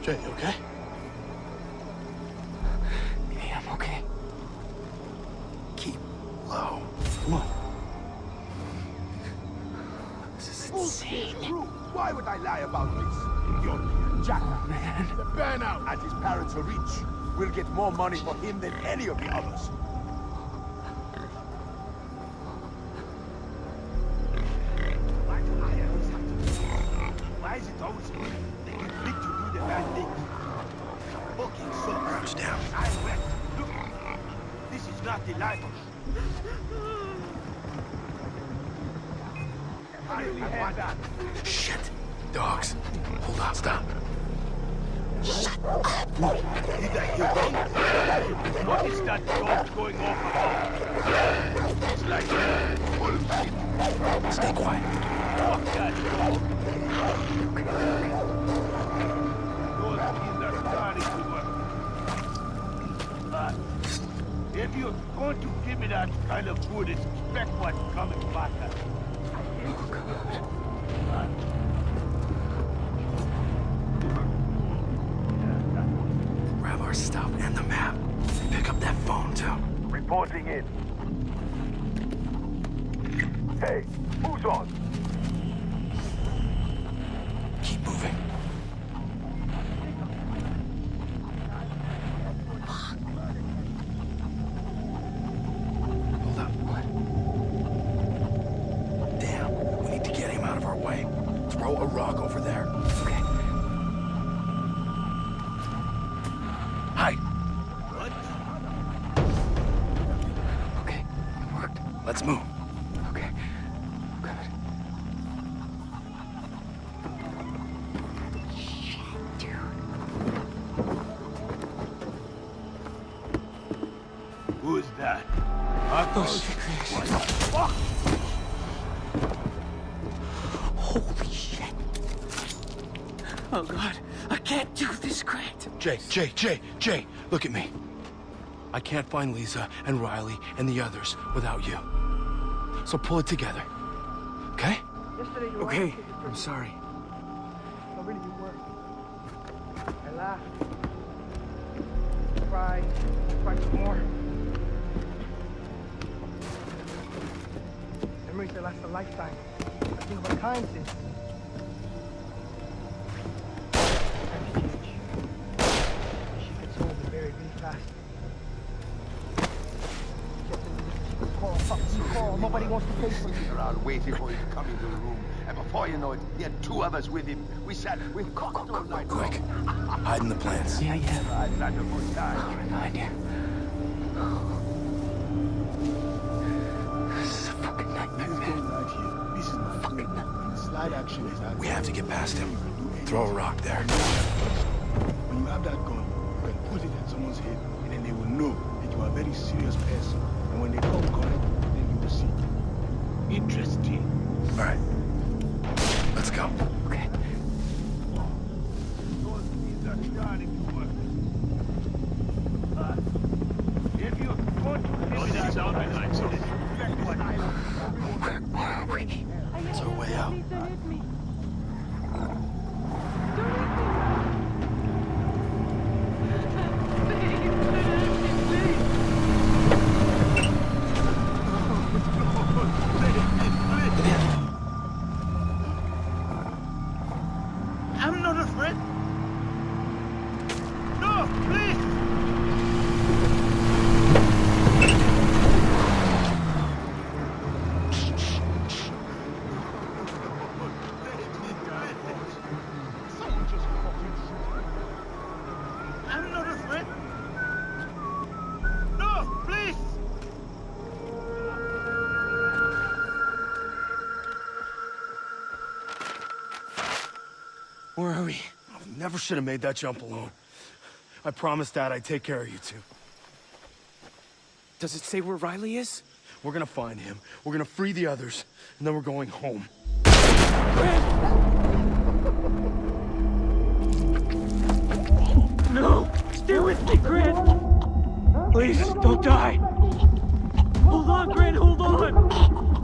Jay, you okay? Yeah, I'm okay. Keep low. Come on. This is insane. True. Why would I lie about this? You're Jack. Man. The burnout and his parents are rich. We'll get more money for him than any of the others. Why is it always me? They get picked to do the bad things. Fucking sucks. Crouch down. I'm wrecked. Look, this is not the life. I want that. Shit. Dogs. Hold on, stop. Did I hear wrong? What is that dog going off about? It's like bullshit. Stay quiet. Fuck that dog. Those kids are starting to work. If you're going to give me that kind of food, expect what's coming back at you. Oh, God. Grab our stuff and the map. Pick up that phone, too. Reporting in. Hey, who's on? Keep moving. Hold up. What? Damn, we need to get him out of our way. Throw a rock over there. Okay. Hide. What? Okay. It worked. Let's move. Okay. Good. Shit, dude. Who is that? Oh, shit. What the fuck? Holy shit. Oh, God. I can't do this, Grant. Jay, look at me. I can't find Lisa and Riley and the others without you. So pull it together. Okay? Okay. I'm sorry. No, really, you were. I laughed. Cried. Cried some more. Memories that last a lifetime. I think of a kind since. She gets old and very, very fast. Call. Nobody wants to pay for you. Around waiting for you to come into the room. And before you know it, he had two others with him. We sat with cocktail night. Quick. Hide in the plants. Yeah. I had a good time. Remind you. This is a fucking nightmare, man. This is not Fucking nightmare. slide action is out. We have to get past him. Throw a rock there. When you have that gun, you can put it at someone's head, and then they will know that you are a very serious person. And when they come correct, then you will see. Interesting. All right. Let's go. Okay. Those kids are starting to work. If you're going to give me that down, I should expect what I Where are we? It's our way out. I'm not afraid. No, please. I'm not afraid. No, please. Where are we? Never should have made that jump alone. I promised Dad I'd take care of you two. Does it say where Riley is? We're gonna find him. We're gonna free the others, and then we're going home. No! Stay with me, Grant! Please, don't die! Hold on, Grant, hold on!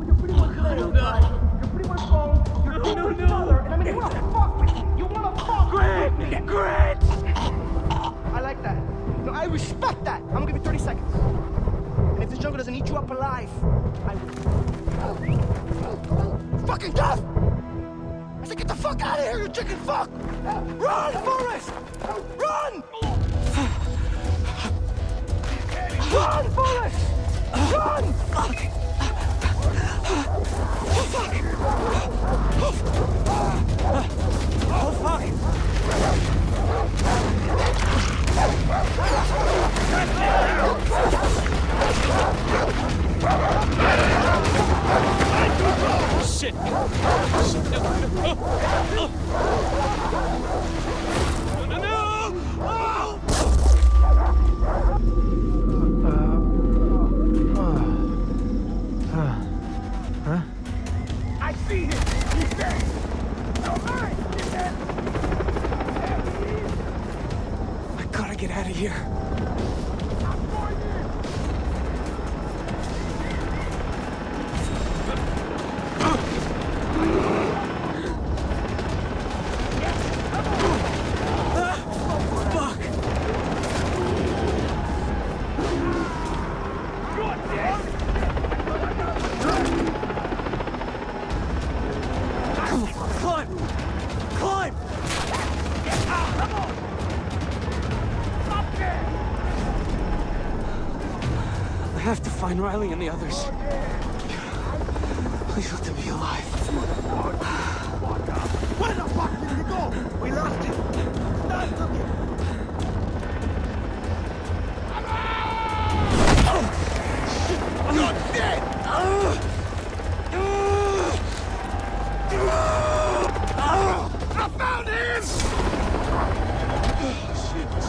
You're pretty much home. You're No. mother, and I mean, you wanna fuck with me. You wanna fuck with me. Grant! I respect that. I'm gonna give you 30 seconds. And if this jungle doesn't eat you up alive, I will. Fucking death! I said, get the fuck out of here, you chicken fuck! Run, Forrest! Run! Run, Forrest! Run! Oh, fuck! Oh, fuck! Shit! No, no, no! Oh! I see him! He's dead! No, mine! He's dead! I gotta get out of here. I have to find Riley and the others. Please let them be alive. Where the fuck did he go? We lost him! Start looking! You're dead! I found him! Shit, oh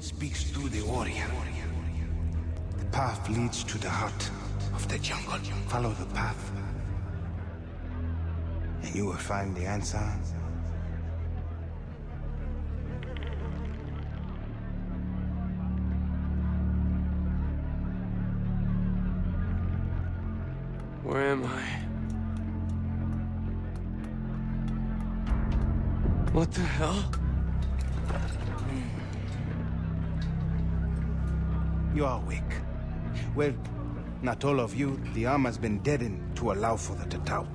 Speaks through the warrior. The path leads to the heart of the jungle. Follow the path, and you will find the answer. Where am I? What the hell? You are awake. Well, not all of you. The arm has been deadened to allow for the Tatau.